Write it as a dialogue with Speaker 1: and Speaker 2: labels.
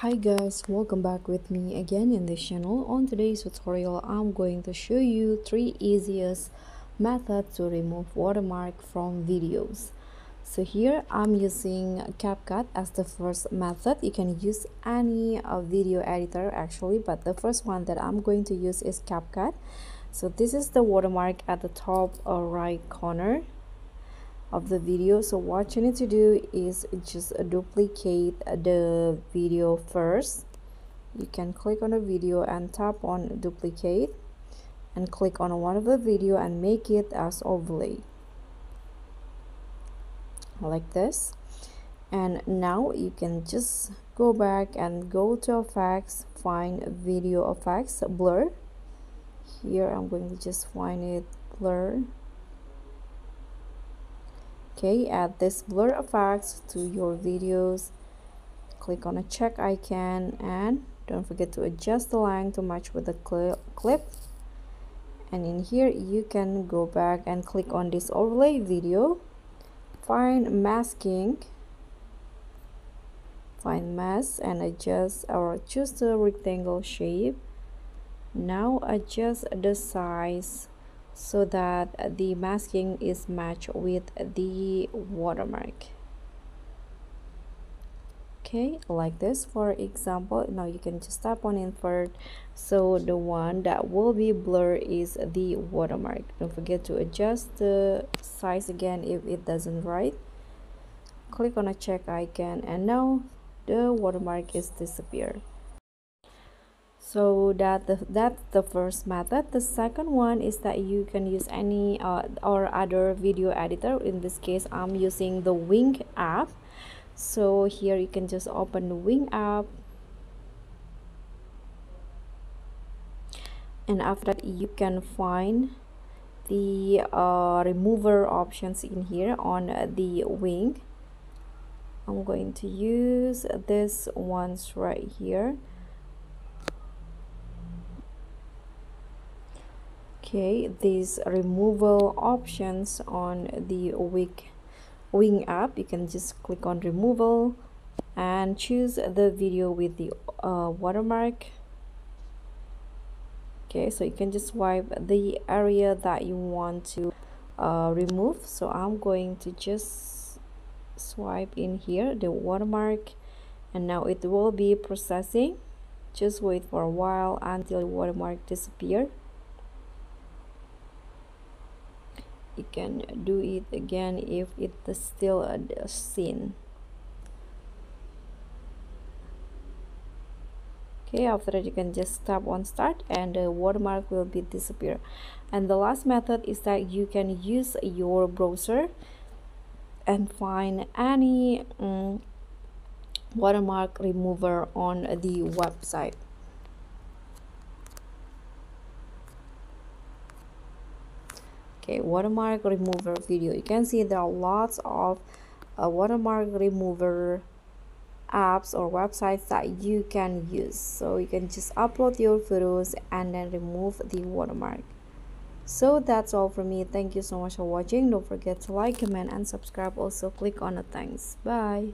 Speaker 1: Hi guys, welcome back with me again in this channel. On today's tutorial, I'm going to show you 3 easiest methods to remove watermark from videos. So here I'm using CapCut as the first method. You can use any video editor actually, but the first one that I'm going to use is CapCut. So this is the watermark at the top right corner of the video. So what you need to do is just duplicate the video first. You can click on the video and tap on duplicate and click on one of the video and make it as overlay like this. And now you can just go back and go to effects, find video effects, blur. Here I'm going to just find it, blur. Okay, add this blur effects to your videos. Click on a check icon and don't forget to adjust the length to match with the clip. And in here you can go back and click on this overlay video, find masking, find mask and adjust or choose the rectangle shape. Now adjust the size so that the masking is matched with the watermark. Okay, like this. For example, now you can just tap on invert, so the one that will be blurred is the watermark. Don't forget to adjust the size again if it doesn't right. Click on a check icon and now the watermark is disappeared. So that's the first method. The second one is that you can use any or other video editor. In this case I'm using the Wing app. So here you can just open the Wing app, and after that you can find the remover options in here on the Wing. I'm going to use this ones right here. Okay, these removal options on the Wing app, you can just click on removal and choose the video with the watermark. Okay, so you can just swipe the area that you want to remove. So I'm going to just swipe in here the watermark, and now it will be processing. Just wait for a while until the watermark disappears. You can do it again if it is still seen. Okay, after that you can just tap on start and the watermark will be disappear. And the last method is that you can use your browser and find any watermark remover on the website. Okay, watermark remover video. You can see there are lots of watermark remover apps or websites that you can use. So you can just upload your photos and then remove the watermark. So that's all from me. Thank you so much for watching. Don't forget to like, comment and subscribe. Also click on the thanks. Bye.